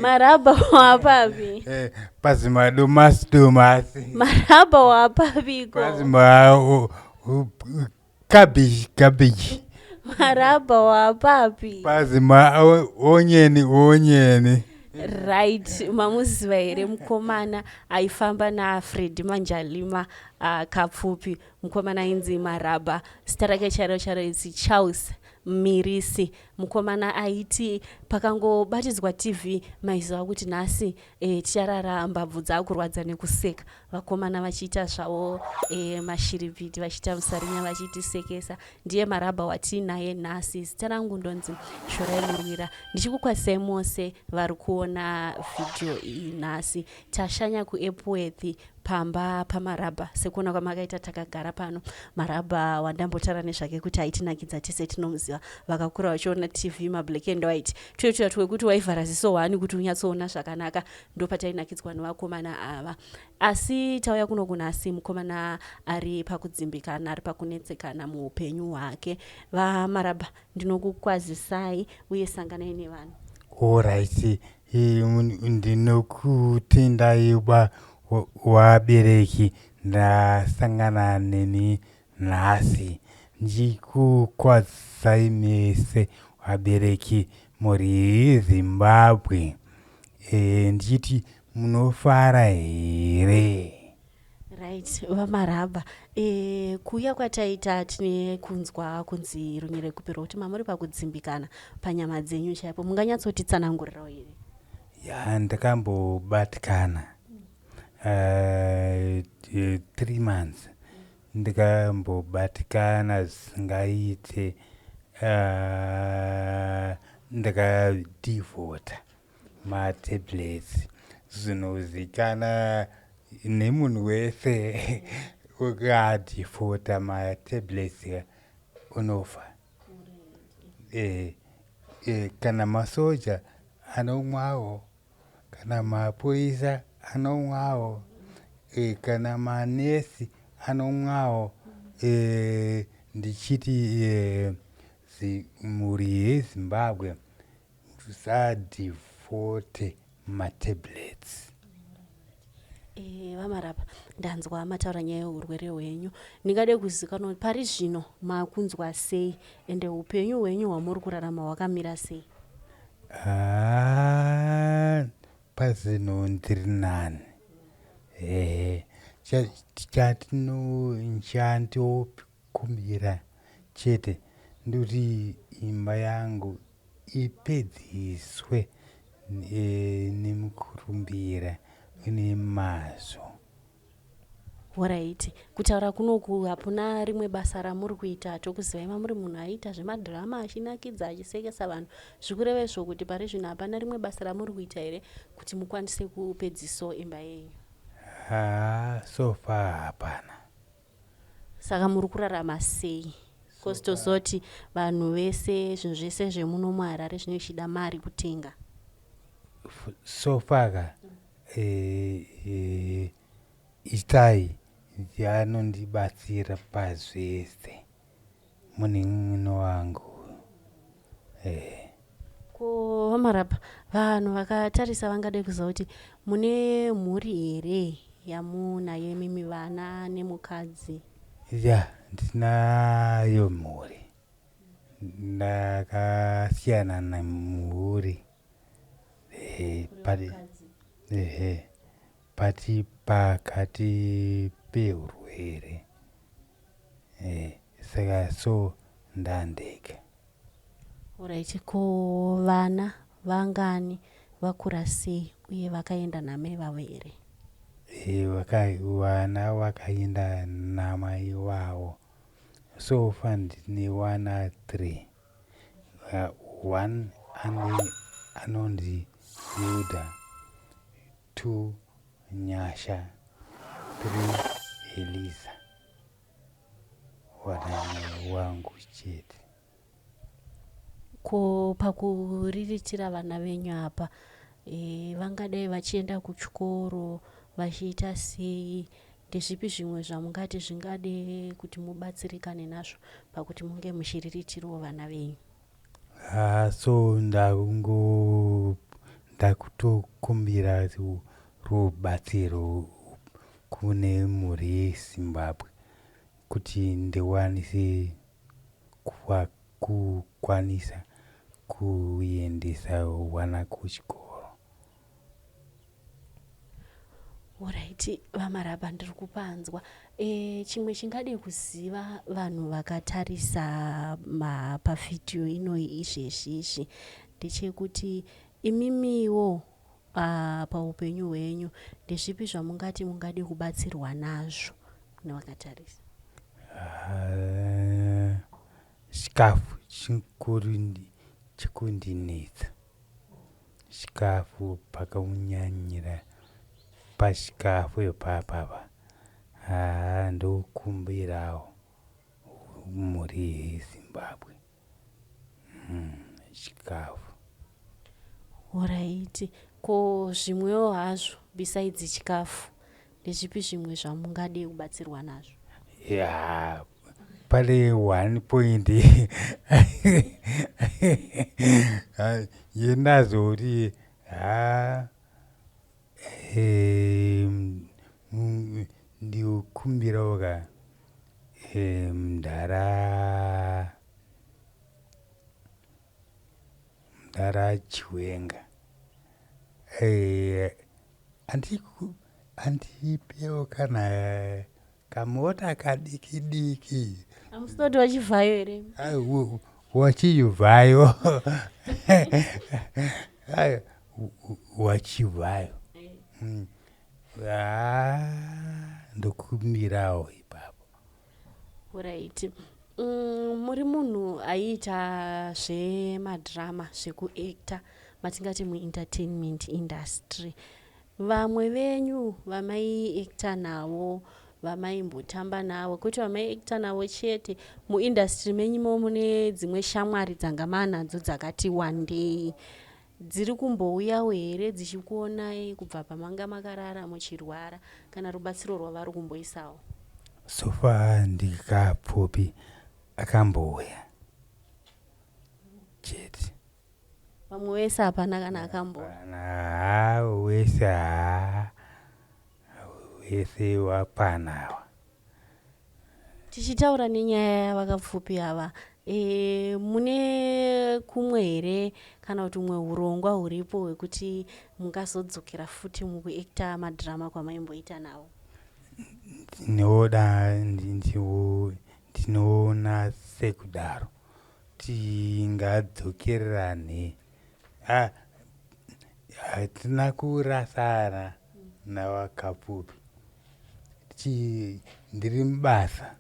Maraba wapapi? Pazima dumasi. Maraba wapapi ko? Pazima cabbage. Maraba wapapi? Pazima onyeni. Right, mamuziva here mukomana aifamba naFred Manjalima kapfupi, mukomana ainzi Maraba, zita rake charo idzi Charles Mirisi. Mukomana aiti pakangobatidzwa TV maiziva kuti nhasi ticharara mbabvu dzakurwadza nekuseka, vakomana vachiita zvavo mashiripiti vachiita musarinya vachitisekesa. Ndiye Maraba watinaye nhasi. Zita rangu ndonzi Shorai Murwira, ndichikukwazisai mose vari kuona vhidhiyo iyi nhasi. Tashanya kuEpworth pamba paMaraba, sekuona kwamakaita takagara pano. Maraba wandambotaura nezvake kuti aitinakidza tese tinomuziva, vakakura vachiona TV mablack and white, tuye twekuti waivhara ziso hwani kuti unyatsoona zvakanaka, ndopatainakidzwa nevakomana ava. Asi tauya kuno kunhasi, mukomana ari pakudzimbikana, ari pakunetsekana muupenyu hwake. VaMaraba, ndinokukwazisai uye sanganai nevanhu. Alright, ndinokutendai wabereki ndasangana nemi nhasi. Ndikukwazisai mese wabereki muri Zimbabwe. Ndichiti munofara here? Right, vaMaraba, kuuya kwataita tine kunzwa kunzi Runyerekupi kuti mamuri pakudzimbikana panyama dzenyu chaipo, munganyatsotitsanangurirawo here? Ya, ndakambobatikana 3 months. Ndakambobatikana zvingaite ndakadhivhota matablets, zvinozikana nemunhu wese ukadhivhota matablets unofa. Kana masoja anomwawo, kana mapoisa anomwawo, kana manesi anomwawo. Ndichiti mhuri yeZimbabwe musadhivhote matablets. VaMaraba, ndanzwa mataura nyaya yeurwere hwenyu. Ndingade kuzikanwa pari zvino makunzwa sei ende upenyu hwenyu hwamuri kurarama hwakamira sei? Pazino ndiri nani. Chandinokumbira chete ndokuti imba yangu ipedziswe nemukurumbira nemazvo. Alright, kutaura kunoku hapuna rimwe basa ramuri kuita? Tokuzivai mamuri munhu aiita zvemadhirama achinakidza achisekesa vanhu. Zvikurevezvo kuti pari zvino hapana rimwe basa ramuri kuita here kuti mukwanise kupedzisawo imba yenyu? So far hapana. Saka muri kurarama sei? Kositozoti vanhu vese zvinhu zvese zvemuno muHarare zvinochida mari kutenga. So far itai yanondibatsira pazvese munin'ino wangu. Ko vaMaraba, vanhu vakatarisa vangade kuziva kuti mune mhuri here yamunayo mimi, vana nemukadzi? Ya, ndinayo mhuri. Ndakasiyana nemhuri pati pakati peurwere, saka so ndandega. Alright, ko vana vangani, vakura sei uye vakaenda namai vavo here? Vana vakaenda namai vavo. So far ndine vana 3. One anonzi Yuda, 2 Nyasha, 3 Eliza. Vana wangu chete. Ko pakuriritira vana venyu apa, vangadai vachienda kuchikoro vachiita sei? Ndezvipi zvimwe zvamungati zvingade kuti mubatsirikane nazvo pakuti munge muchiriritirawo vana venyu? So ndakutokumbira rubatsiro kune mhuri yeZimbabwe kuti ndiwanise kukwanisa kuendesa wana kuchikoro. Alright, vamaraba ndiri kupanzwa. Chimwe chingade kuziva vanhu vakatarisa pavhidhiyo inoyi izvezvi ndechekuti imimiwo paupenyu hwenyu ndezvipi zvamungati mungade kubatsirwa nazvo nevakatarisa? Chikafu chikuru chikundinetsa, chikafu pakaunyanyira pachikafu ipapapa ndokumbirawo mhuri yeZimbabwe chikafu. Alright, ko zvimwewo hazvo besides chikafu ndezvipi zvimwe zvamungade kubatsirwa nazvo? Pane 1 point yenazori ndikukumbirawo ka mudara Chiwenga andipewo kana kamota kadiki. Hamusoti wachivhayo here? Wachivhayo. Wachivhayo. Ndokumbirawo ipapo. Alright. Muri munhu aiita zvemadhirama zvekuacta matingati muentertainment industry. Vamwe venyu vamaiacta navo, vamaimbotamba navo, kuti vamaiacta navo chete muindustry menyumo mune dzimwe shamwari dzanga manadzo dzakati wandei, dziri kumbouyawo here dzichikuonai kubva pamanga makarara muchirwara kana rubatsiro rwavari kumboisawo? Sofa ndikapfupi akambouya chete. Vamwe wese hapana kana akambouya? Wese wapanawa. Tichitaura nenyaya yavakapfupi ava, mune kumwe here kana kuti umwe urongwa huripo hwekuti mungazodzokera futi mukuacta madhirama kwamaimboita navo? Ndinoona sekudaro tingadzokererane. Hatina kurasana navakapfupi. Ndiri mubasa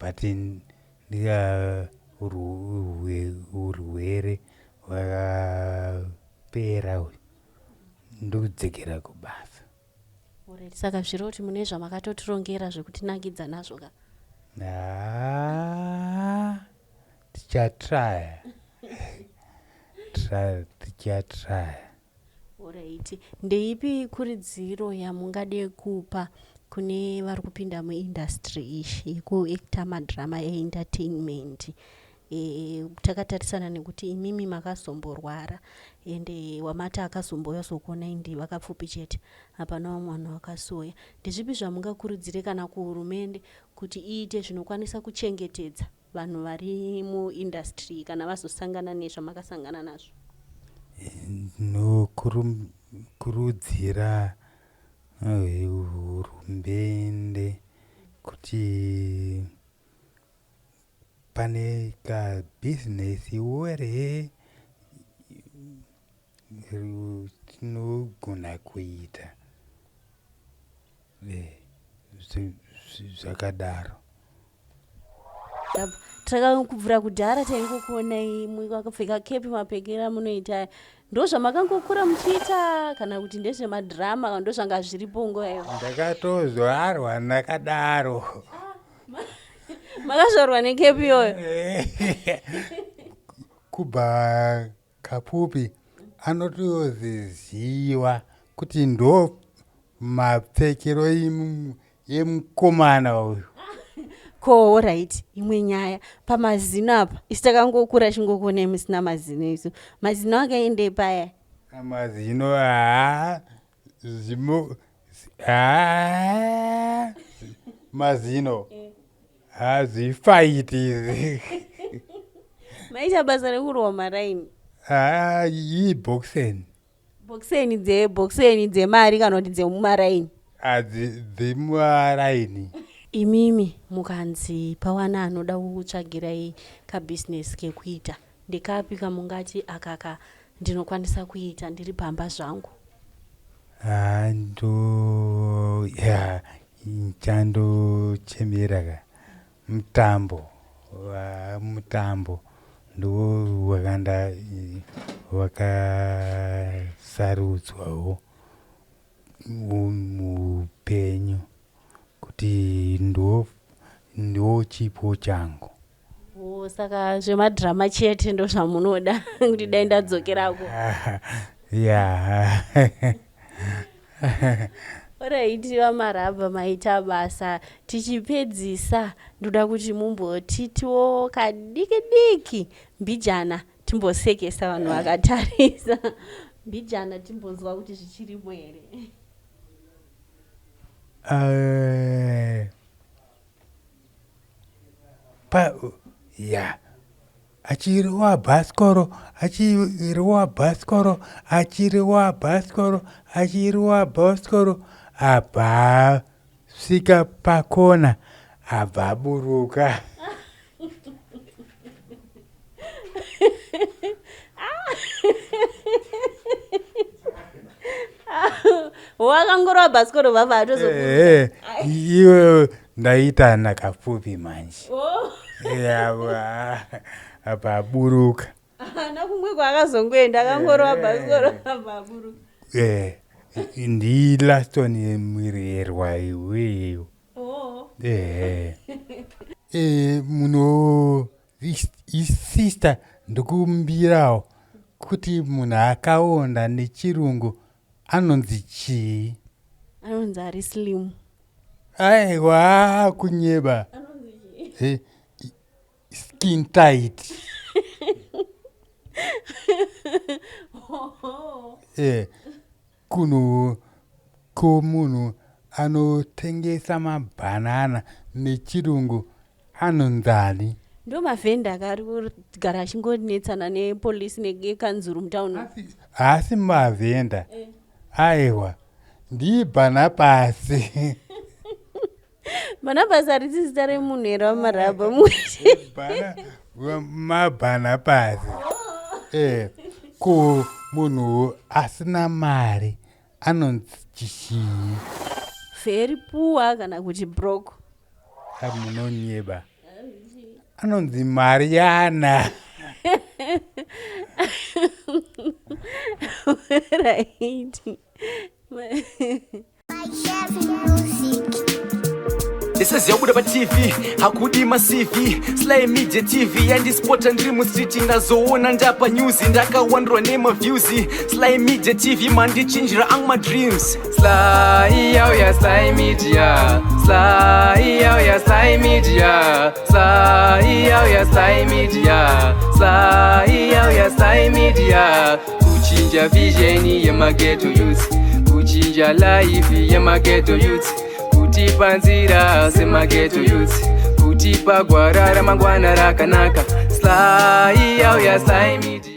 but ndika urwere hwakapera ndokudzokera kubasa. Saka zviro kuti mune zvamakatotirongera zvekutinakidza nazvo ka? Tichatraya. Tichatraya. Alright. Ndeipi kuridziro yamungade kupa kune vari kupinda muindustry iyi yekuacta madhirama entertainment? Takatarisana nekuti imimi makazomborwara ende wamati akazombouya sokuona indi vakapfupi chete, hapana vamwe vanhu vakasoya. Ndezvipi zvamungakurudzire kana kuhurumende kuti iite zvinokwanisa kuchengetedza vanhu vari muindustry kana vazosangana nezvamakasangana nazvo? Nokurudzira hurumende kuti pane kabhizinesi wore tinogona kuita zvakadaro. Takakubvira kudhara taingokuonai wakapfeka kepi mapfekera munoita, ndo zvamakangokura muchiita kana kuti ndezvemadhirama kana ndo zvanga zviripo nguva iyo? Ndakatozvarwa ndakadaro. Makazvarwa nekepi iyoyo? Kubva kapfupi anotoziziva kuti ndo mapfekero yemukomana uyu. Ko right, imwe nyaya pamazino apa isi takangokura chingokuonai musina mazino isu. Mazino akaendei paya? Mazino mazino hazifaiti izi. Maisha basa rekurwa maraini. Boxeni. Boxeni dzemari kana kuti dzemumaraini. Dzemumaraini. Imimi mukanzi pawana anoda kutsvagirai kabusiness kekuita. Ndikapi kamungati akaka ndinokwanisa kuita ndiri pamba zvangu. Chando chemera mutambo ndo wakasarudzwawo mupenyu kuti ndo chipo changu. Saka zvemadhirama chete ndo zvamunoda kuti dai ndadzokerako. Alright, vamarabha maita basa. Tichipedzisa ndoda kuti mumbotitiwo kadiki mbijana timbosekesa vanhu vakatarisa. Mbijana timbozwa kuti zvichirimo here. Achiriwa bhasikoro abva svika pakona abva buruka. Wakangorwa bhasikoro baba atozoburuka. Iwe ndaita nakapfupi manje. Abva buruka. Nakumwe kwaakazongoenda akangorwa bhasikoro abva buruka. Ndilaston yemwirerwa iweyo. Muno isister ndikumbirawo kuti munhu akaonda nechirungu anonzi chii? Anonzi ari slim. Aiwa kunyeba. Skin tight. Kuno komunhu anotengesa mabhanana nechirungu anonzani? Ndo mavhenda akari kugara achingonetsana nepolisi nekanzuru mutauni. Asi mavhenda. Aiwa ndibhanapasi. Bhanapasi harisi zita remunhu here wamarabha. Mabhanapasi. Ko munhu asina mari anonzi chii? Very poor kana kuti broke. Munonyeba. Anonzi Mariana. Right. This is Yabuda TV, hakudima CV, Sly Media TV, and this sport and dream street ndazoona ndapa news ndakawandwa name of views. Sly Media TV mandi chinjira ang my dreams. Sly ya Sly Media, Sly ya Sly Media, Sly ya Sly Media, Sly ya Sly Media. Kuchinja vision ya mageto youth, kuchinja life ya mageto youth. Kutipa nzira semageto youth, kutipa gwara ramangwana rakanaka. Sly ya Sly Media.